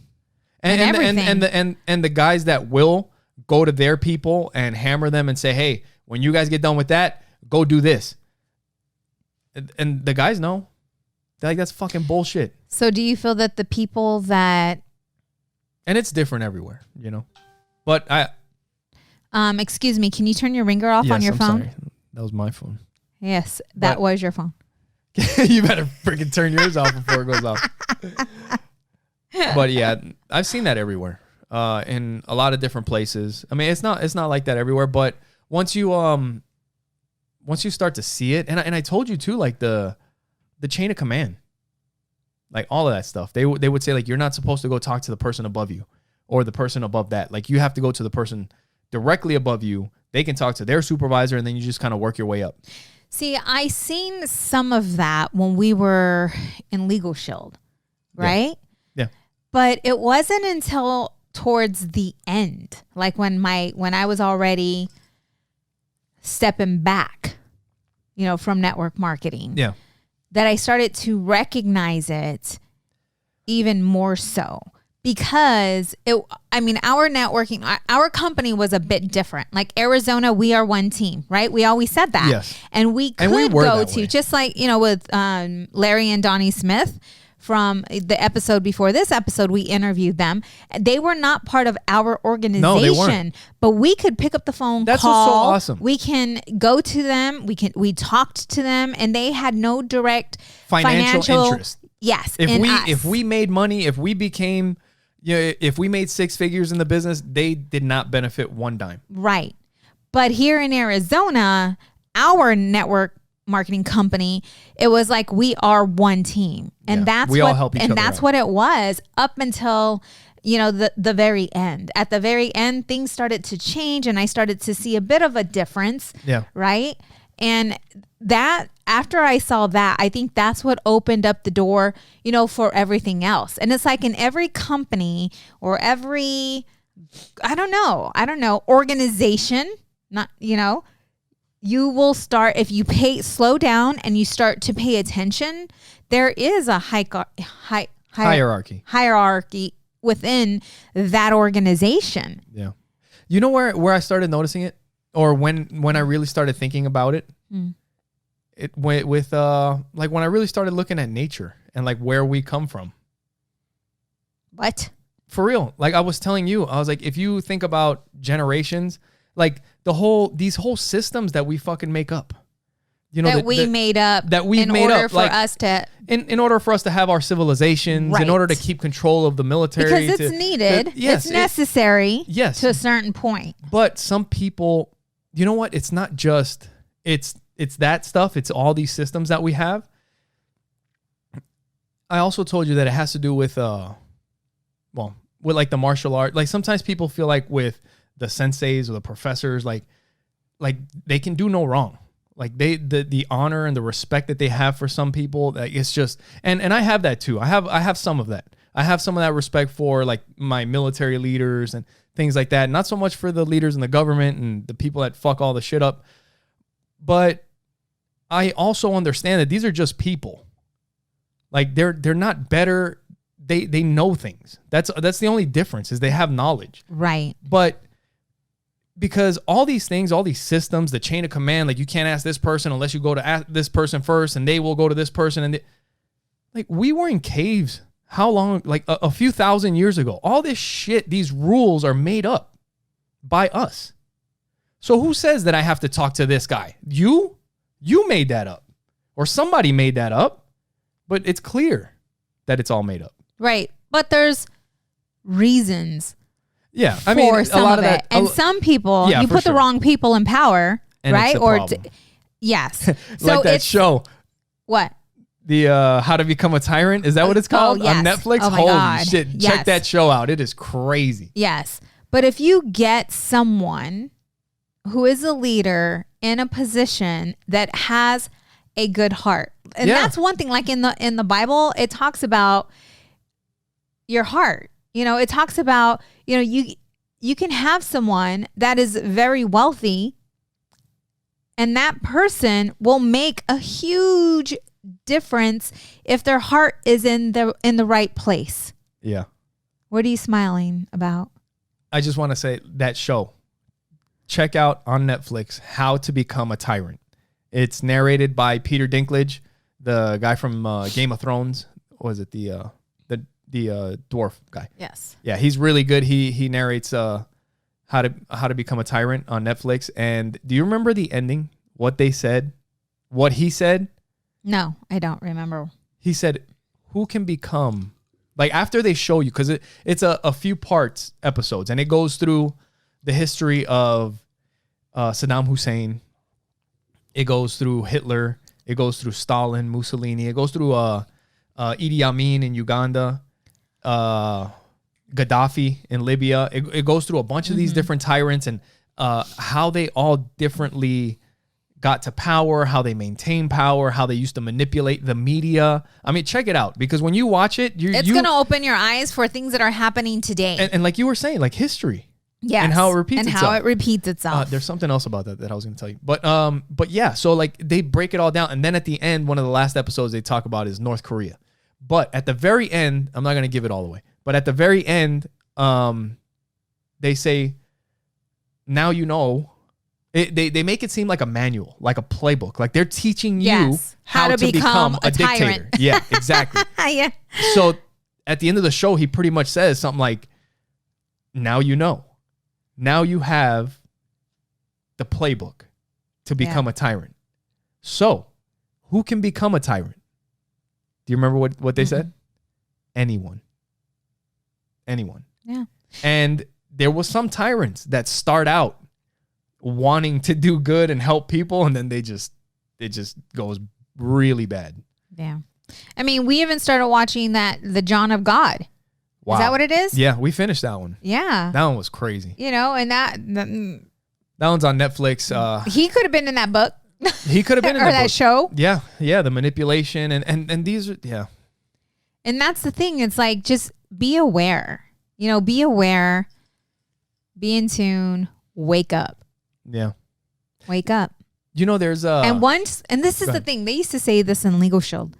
And the guys that will go to their people and hammer them and say, hey, when you guys get done with that, go do this. And the guys know. They're like, that's fucking bullshit. So do you feel that the people that... And it's different everywhere, But I... excuse me, can you turn your ringer off on your phone? Sorry. That was my phone. Yes, that was your phone. You better freaking turn yours off before it goes off. But yeah, I've seen that everywhere. In a lot of different places. I mean, it's not like that everywhere, but once you start to see it, and I told you too, like the chain of command, like all of that stuff. They would say like, you're not supposed to go talk to the person above you or the person above that. Like you have to go to the person directly above you. They can talk to their supervisor, and then you just kind of work your way up. See, I seen some of that when we were in Legal Shield, right? Yeah. But it wasn't until towards the end, like when I was already stepping back, from network marketing, Yeah. that I started to recognize it even more so. Because our networking, our company was a bit different. Like Arizona, we are one team, right? We always said that. Yes. And we could go to, just like, with Larry and Donnie Smith from the episode before this episode, we interviewed them. They were not part of our organization. No, they weren't. But we could pick up the phone, That's call. what's so awesome. We can go to them. We talked to them, and they had no direct financial interest. Yes. If we made money, if we became... if we made six figures in the business, they did not benefit one dime. Right. But here in Arizona, our network marketing company, it was like we are one team. And we all help each other that's out. what it was up until, the very end. At the very end, things started to change, and I started to see a bit of a difference. Yeah. Right. And that, after I saw that, I think that's what opened up the door, for everything else. And it's like in every company or every, I don't know, organization, not, you will start, if you slow down and you start to pay attention, there is a hierarchy within that organization. Yeah. You know where I started noticing it, or when I really started thinking about it? It went with like when I really started looking at nature and like where we come from. What? For real. Like I was telling you, I was like, if you think about generations, like these whole systems that we fucking make up, that we made up in order for us to have our civilizations, right, in order to keep control of the military, because it's needed. Yes, it's necessary. Yes, to a certain point. But some people, you know what? It's not just it's that stuff. It's all these systems that we have. I also told you that it has to do with with like the martial art. Like sometimes people feel like with the senseis or the professors, like they can do no wrong. Like the honor and the respect that they have for some people, like it's just, and I have that too. I have some of that. I have some of that respect for like my military leaders and things like that. Not so much for the leaders in the government and the people that fuck all the shit up. But I also understand that these are just people. Like they're not better. They know things. That's the only difference, is they have knowledge. Right. But because all these things, all these systems, the chain of command, like you can't ask this person unless you go to ask this person first, and they will go to this person. And like we were in caves. How long? Like a few thousand years ago. All this shit, these rules are made up by us. So who says that I have to talk to this guy? You made that up, or somebody made that up, but it's clear that it's all made up. Right. But there's reasons. Yeah. I mean, some a lot of it. that. And some people, you put the wrong people in power, and right? It's yes. So like that show. What? The How to Become a Tyrant. Is that what it's called? Yes. On Netflix? Oh my Holy God. shit. Yes. Check that show out. It is crazy. Yes. But if you get someone who is a leader in a position that has a good heart, and that's one thing, like in the Bible, it talks about your heart. It talks about, you can have someone that is very wealthy, and that person will make a huge difference if their heart is in the right place. Yeah. What are you smiling about? I just want to say that show. Check out on Netflix, How to Become a Tyrant. It's narrated by Peter Dinklage, the guy from Game of Thrones. What was it? The dwarf guy. Yes. Yeah, he's really good. He narrates How to Become a Tyrant on Netflix. And do you remember the ending? What they said? What he said? No, I don't remember. He said, who can become, like after they show you, because it's a few parts episodes, and it goes through the history of Saddam Hussein. It goes through Hitler. It goes through Stalin, Mussolini. It goes through Idi Amin in Uganda, Gaddafi in Libya. It goes through a bunch of these different tyrants and how they all differently got to power, how they maintain power, how they used to manipulate the media. I mean, check it out, because when you watch it, it's going to open your eyes for things that are happening today. And like you were saying, like history. Yes. And how it repeats itself. And how it repeats itself. There's something else about that I was going to tell you. But yeah, so like they break it all down. And then at the end, one of the last episodes they talk about is North Korea. But at the very end, I'm not going to give it all away, but at the very end, they say, now you know. They make it seem like a manual, like a playbook. Like they're teaching you how to become a dictator. Tyrant. Yeah, exactly. Yeah. So at the end of the show, he pretty much says something like, now you know. Now you have the playbook to become a tyrant. So who can become a tyrant? Do you remember what they said? Anyone. Yeah. And there was some tyrants that start out wanting to do good and help people, and then it just goes really bad. Yeah. I mean, we even started watching the John of God. Wow. Is that what it is? Yeah, we finished that one. Yeah. That one was crazy. You know, and that one's on Netflix. He could have been in that book. He could have been in that show. Yeah. The manipulation and these are, yeah. And that's the thing. It's like, just be aware. You know, be aware, be in tune, wake up. Yeah. Wake up. You know, there's and this is the thing. They used to say this in Legal Shield.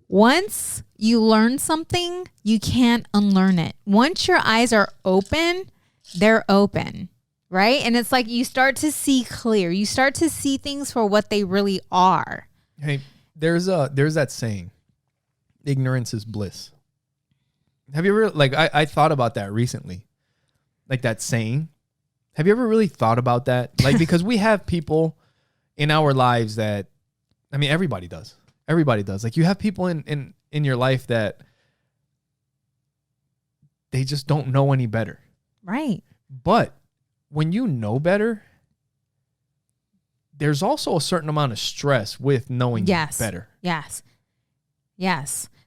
Once you learn something, you can't unlearn it. Once your eyes are open, they're open, right? And it's like you start to see clear. You start to see things for what they really are. Hey, there's that saying, ignorance is bliss. Have you ever, like, I thought about that recently, like that saying. Have you ever really thought about that? Like, because we have people in our lives that, I mean, everybody does. Everybody does. Like, you have people in your life that they just don't know any better. Right. But when you know better, there's also a certain amount of stress with knowing better. Yes.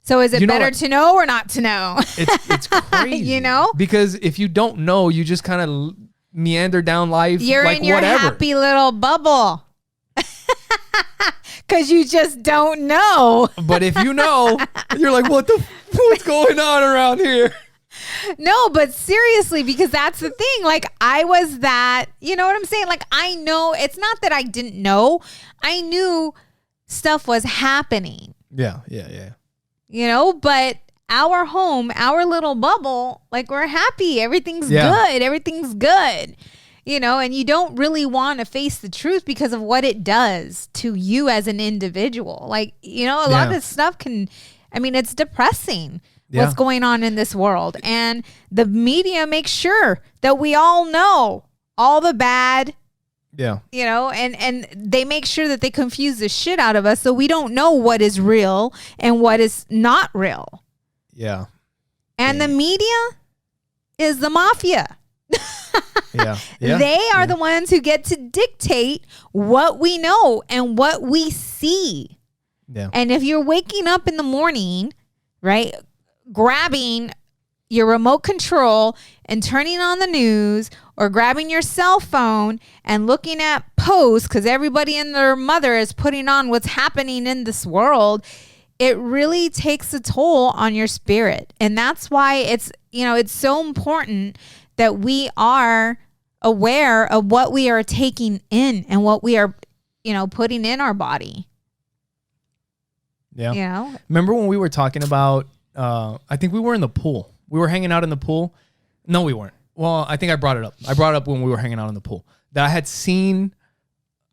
So is it better to know or not to know? It's crazy. You know? Because if you don't know, you just kind of meander down life. You're like in your happy little bubble. Because you just don't know. But if you know, you're like, what's going on around here? No, but seriously, because that's the thing. Like, I was that, you know what I'm saying? Like, I know, it's not that I didn't know. I knew stuff was happening. Yeah. You know, but our home, our little bubble, like, we're happy. Everything's good. Everything's good. You know, and you don't really want to face the truth because of what it does to you as an individual. Like, you know, a lot of this stuff it's depressing what's going on in this world. And the media makes sure that we all know all the bad. Yeah. You know, and they make sure that they confuse the shit out of us so we don't know what is real and what is not real. Yeah. And the media is the mafia. Yeah. They are the ones who get to dictate what we know and what we see. Yeah. And if you're waking up in the morning, right, grabbing your remote control and turning on the news, or grabbing your cell phone and looking at posts because everybody and their mother is putting on what's happening in this world, it really takes a toll on your spirit. And that's why it's so important that we are aware of what we are taking in and what we are, putting in our body. Yeah. You know? Remember when we were talking about, I think we were in the pool. We were hanging out in the pool. No, we weren't. Well, I think I brought it up. I brought it up when we were hanging out in the pool that I had seen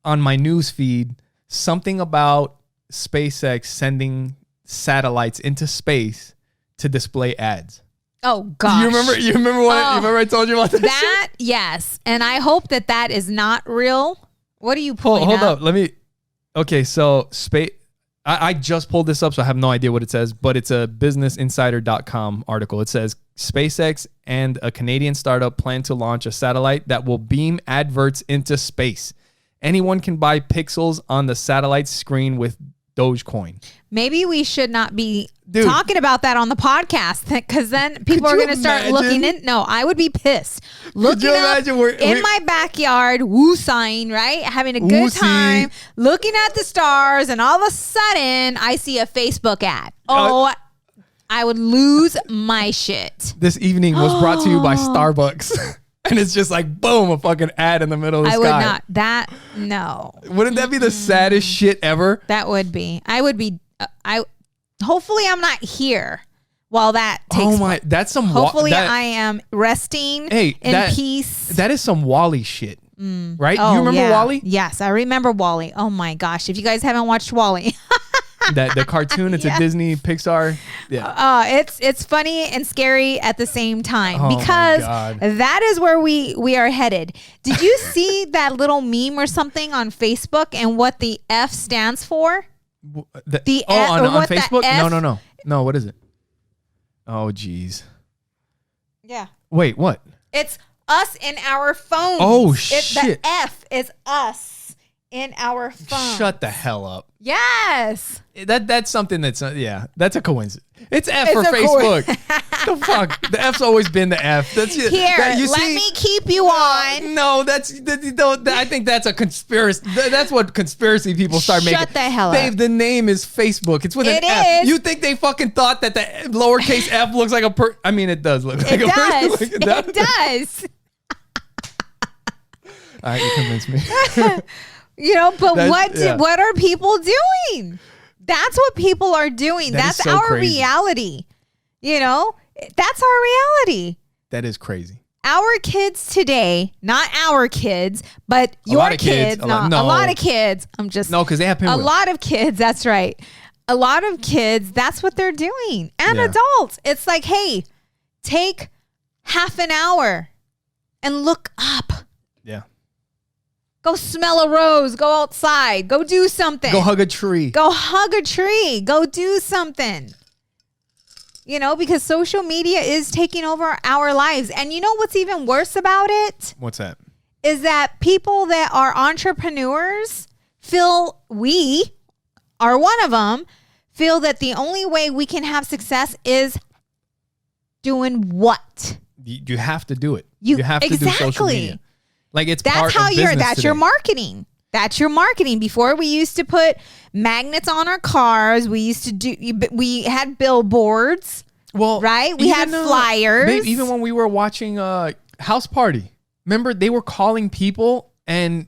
on my news feed something about SpaceX sending satellites into space to display ads. Oh gosh. You remember you remember I told you about this? That, yes. And I hope that is not real. What are you pulling Hold up. Okay, so I just pulled this up, so I have no idea what it says, but it's a businessinsider.com article. It says SpaceX and a Canadian startup plan to launch a satellite that will beam adverts into space. Anyone can buy pixels on the satellite screen with Dogecoin. Maybe we should not be talking about that on the podcast, because then people are going to start looking in. No, I would be pissed. Looking up in my backyard, woo-sign, right? Having a good time, looking at the stars, and all of a sudden, I see a Facebook ad. Oh, I would lose my shit. This evening was brought to you by Starbucks. And it's just like, boom, a fucking ad in the middle of the sky. I would not. That, no. Wouldn't that be the saddest shit ever? That would be. I would be. Hopefully I'm not here while that takes place. That's some. Hopefully I am resting in peace. That is some Wall-E shit, right? You remember Wall-E? Yes, I remember Wall-E. Oh my gosh! If you guys haven't watched Wall-E, the cartoon, it's a Disney Pixar. Yeah. It's funny and scary at the same time, because that is where we are headed. Did you see that little meme or something on Facebook and what the F stands for? On Facebook? No. What is it? Oh, geez. Yeah. Wait, what? It's us in our phones. Oh, shit. The F is us in our phones. Shut the hell up. Yes. That's something that's, that's a coincidence. It's F for Facebook. The fuck? The F's always been the F. That's here. Let me keep you on. No, I think that's a conspiracy. That's what conspiracy people start making. Shut the hell up. Dave, the name is Facebook. It's with an F. You think they fucking thought that the lowercase F looks like a I mean, it does look like a person. It does. All right, you convinced me. But what are people doing? That's what people are doing. That's so our reality. That's our reality. That is crazy. Our kids today, not our kids, but your kids. A lot of kids. Because they have pinwheels. A lot of kids. That's right. A lot of kids. That's what they're doing. And adults. It's like, hey, take half an hour and look up. Yeah. Go smell a rose. Go outside. Go do something. Go hug a tree. Go do something. Because social media is taking over our lives. And you know what's even worse about it? What's that? Is that people that are entrepreneurs we are one of them, feel that the only way we can have success is doing what? You have to do it. You have to do social media. Like That's your marketing. That's your marketing. Before, we used to put magnets on our cars. We had billboards. Well, right? We had flyers. Babe, even when we were watching House Party, remember they were calling people, and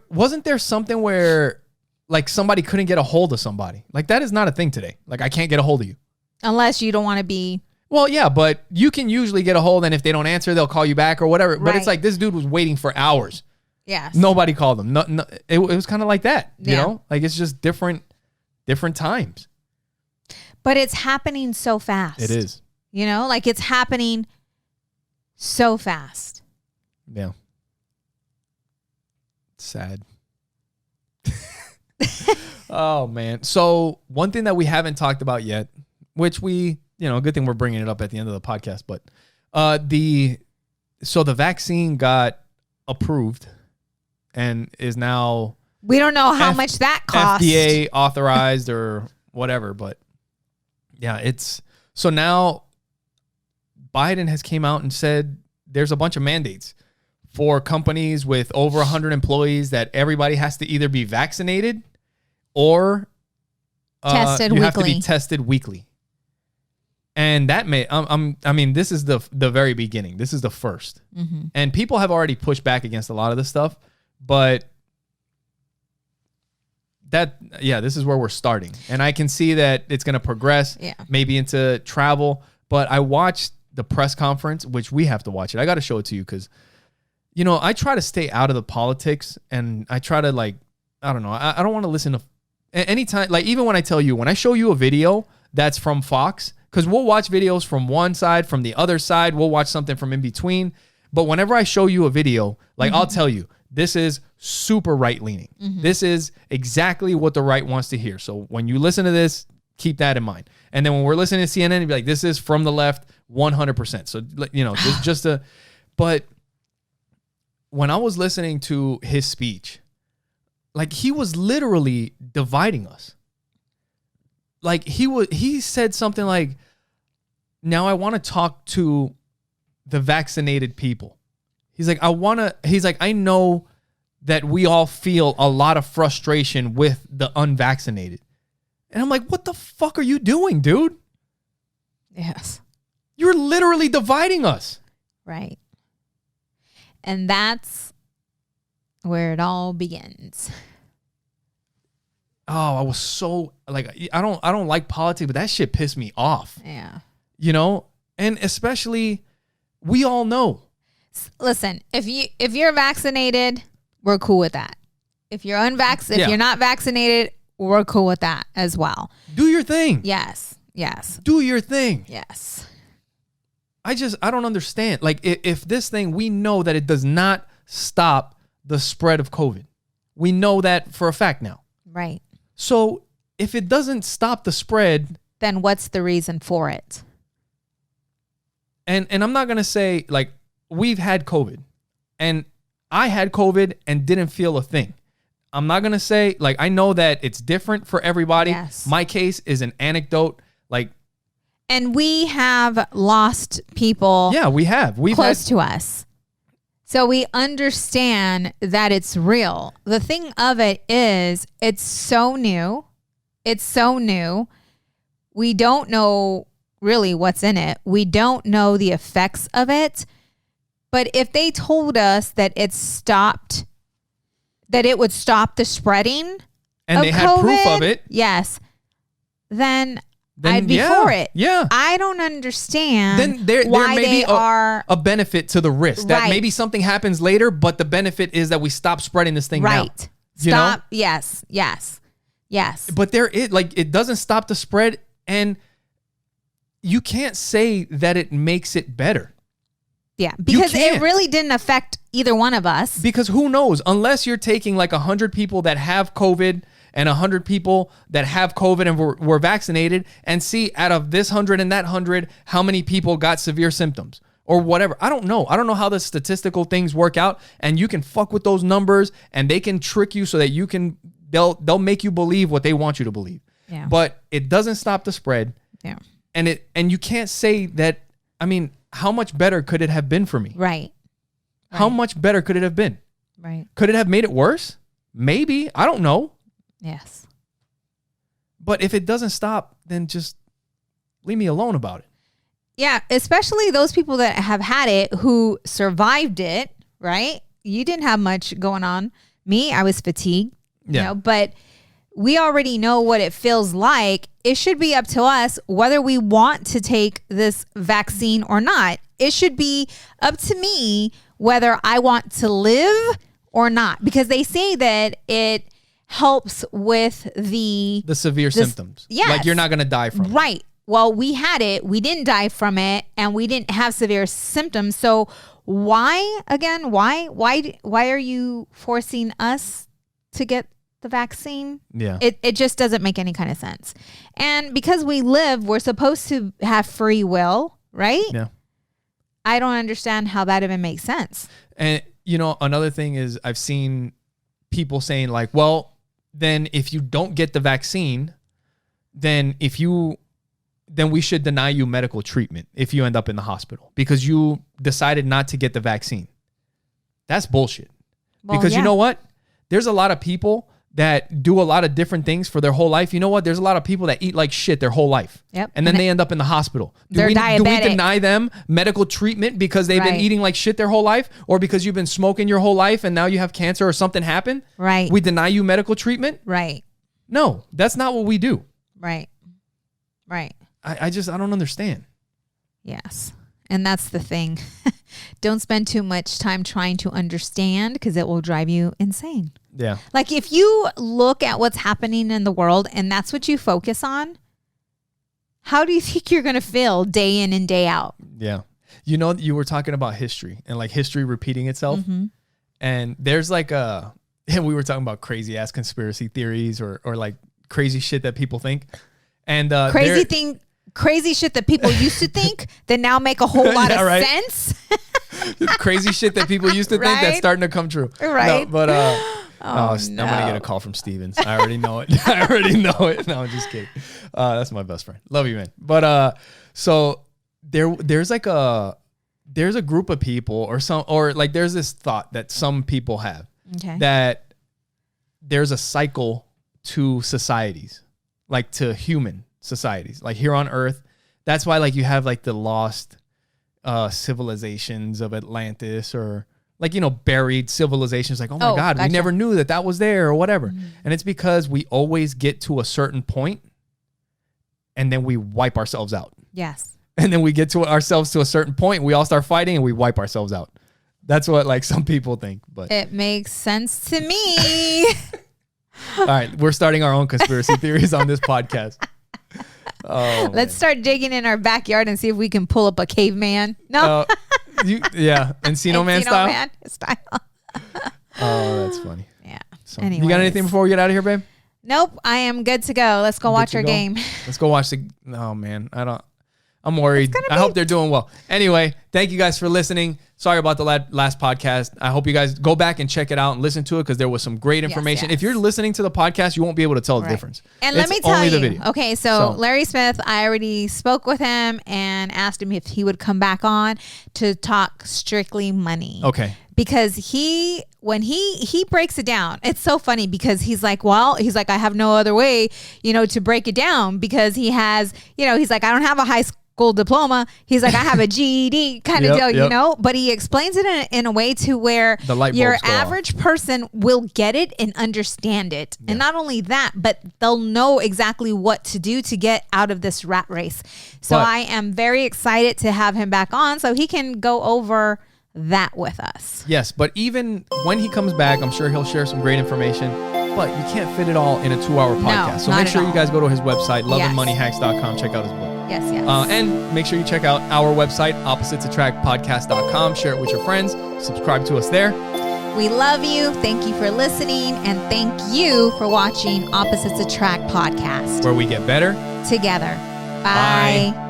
wasn't there something where like somebody couldn't get a hold of somebody? Like, that is not a thing today. Like, I can't get a hold of you. Unless you don't want to be. Well, yeah, but you can usually get a hold, and if they don't answer, they'll call you back or whatever. Right. But it's like this dude was waiting for hours. Yes. Nobody called him. No, it was kind of like that, you know? Like, it's just different times. But it's happening so fast. It is. Like, it's happening so fast. Yeah. It's sad. Oh, man. So one thing that we haven't talked about yet, which good thing we're bringing it up at the end of the podcast, but the vaccine got approved and is now, we don't know how much that costs. FDA authorized or whatever, but yeah, so now Biden has came out and said there's a bunch of mandates for companies with over 100 employees that everybody has to either be vaccinated or tested you weekly. have to be tested weekly. And that this is the very beginning. This is the first. Mm-hmm. And people have already pushed back against a lot of this stuff, but this is where we're starting. And I can see that it's going to progress maybe into travel, but I watched the press conference, which we have to watch it. I got to show it to you because, I try to stay out of the politics, and I try to I don't know. I don't want to listen to anytime. Like, even when I show you a video that's from Fox, because we'll watch videos from one side, from the other side. We'll watch something from in between. But whenever I show you a video, I'll tell you, This is super right-leaning. This is exactly what the right wants to hear. So when you listen to this, keep that in mind. And then when we're listening to CNN, you'd be like, this is from the left 100%. So, just a, but when I was listening to his speech, like he was literally dividing us. Like he said something like, now I want to talk to the vaccinated people. He's like, I know that we all feel a lot of frustration with the unvaccinated. And I'm like, what the fuck are you doing, dude? Yes. You're literally dividing us. Right. And that's where it all begins. Oh, I was so like, I don't like politics, but that shit pissed me off. Yeah. And especially we all know. Listen, if you're vaccinated, we're cool with that. If you're if you're not vaccinated, we're cool with that as well. Do your thing. Yes. Yes. Do your thing. Yes. I don't understand. Like if this thing, we know that it does not stop the spread of COVID. We know that for a fact now. Right. So if it doesn't stop the spread, then what's the reason for it? And I'm not going to say like we've had COVID and I had COVID and didn't feel a thing. I'm not going to say like, I know that it's different for everybody. Yes. My case is an anecdote. Like, and we have lost people. Yeah, we have. We've close to us. So we understand that it's real. The thing of it is, it's so new. It's so new. We don't know really what's in it. We don't know the effects of it. But if they told us that it would stop the spreading and they had COVID, proof of it. Yes. Then I'd be for it. Yeah. I don't understand then there why may they be are a benefit to the risk. That Right. maybe something happens later, but the benefit is that we stop spreading this thing now. right. Stop. Yes. Yes. Yes. But it doesn't stop the spread, and you can't say that it makes it better. Yeah. Because can't. it really didn't affect either one of us. Because who knows? Unless you're taking like 100 people that have COVID and 100 people that have COVID and were vaccinated, and see out of this 100 and that 100, how many people got severe symptoms or whatever. I don't know. I don't know how the statistical things work out, and you can fuck with those numbers and they can trick you so that they'll make you believe what they want you to believe. Yeah. But it doesn't stop the spread. Yeah. And you can't say that. I mean, how much better could it have been for me? Right. How much better could it have been? Right. Could it have made it worse? Maybe. I don't know. Yes. But if it doesn't stop, then just leave me alone about it. Yeah. Especially those people that have had it who survived it, right? You didn't have much going on. Me, I was fatigued. Yeah. But we already know what it feels like. It should be up to us whether we want to take this vaccine or not. It should be up to me whether I want to live or not, because they say that it helps with the severe symptoms. Yes. Like you're not going to die from it. Right. Well, we had it. We didn't die from it, and we didn't have severe symptoms. So why are you forcing us to get the vaccine? Yeah. It just doesn't make any kind of sense. And because we live, we're supposed to have free will, right? Yeah. I don't understand how that even makes sense. And another thing is I've seen people saying like, well, then if you don't get the vaccine, then we should deny you medical treatment if you end up in the hospital because you decided not to get the vaccine. That's bullshit. Well, because yeah. You know what? There's a lot of people that do a lot of different things for their whole life. You know what? There's a lot of people that eat like shit their whole life. Yep. And then they end up in the hospital. They're Do we diabetic. deny them medical treatment because they've been Right. eating like shit their whole life, or because you've been smoking your whole life and now you have cancer or something happened? Right. We deny you medical treatment? Right. No, that's not what we do. Right. Right. I don't understand. Yes. And that's the thing. Don't spend too much time trying to understand because it will drive you insane. Yeah. Like if you look at what's happening in the world and that's what you focus on, how do you think you're going to feel day in and day out? Yeah. You were talking about history and like history repeating itself. Mm-hmm. And there's like and we were talking about crazy ass conspiracy theories or like crazy shit that people think. And crazy shit that people used to think that now make a whole lot of sense. Crazy shit that people used to think that's starting to come true. Right. No, but I'm gonna get a call from Stevens. I already know it. I already know it. No, I'm just kidding. That's my best friend. Love you, man. But so there's a group of people or like there's this thought that some people have that there's a cycle to societies, like to human societies, like here on Earth. That's why like you have like the lost civilizations of Atlantis or like, buried civilizations. Like, oh my God, we never knew that was there or whatever. Mm-hmm. And it's because we always get to a certain point and then we wipe ourselves out. Yes. And then we get to ourselves to a certain point. We all start fighting and we wipe ourselves out. That's what like some people think, but it makes sense to me. All right. We're starting our own conspiracy theories on this podcast. Oh, let's start digging in our backyard and see if we can pull up a caveman. No. Encino Man style. Oh, that's funny. Yeah. So, you got anything before we get out of here, babe? Nope. I am good to go. Let's go watch our game. Let's go watch oh man. I'm worried. I hope they're doing well. Anyway, thank you guys for listening. Sorry about the last podcast. I hope you guys go back and check it out and listen to it because there was some great information. Yes. If you're listening to the podcast, you won't be able to tell the difference. And let me tell you. Okay, so Larry Smith, I already spoke with him and asked him if he would come back on to talk strictly money. Okay. Because when he breaks it down, it's so funny because he's like, I have no other way, to break it down because he has, he's like, I don't have a high school diploma. He's like, I have a GED kind of deal, but he explains it in a way to where your average person will get it and understand it. Yeah. And not only that, but they'll know exactly what to do to get out of this rat race. So I am very excited to have him back on so he can go over that with us. Yes, but even when he comes back, I'm sure he'll share some great information, but you can't fit it all in a 2-hour podcast. So make sure you guys go to his website, loveandmoneyhacks.com, check out his book. Yes. And make sure you check out our website, oppositesattractpodcast.com. Share it with your friends. Subscribe to us there. We love you. Thank you for listening. And thank you for watching Opposites Attract Podcast, where we get better together. Bye.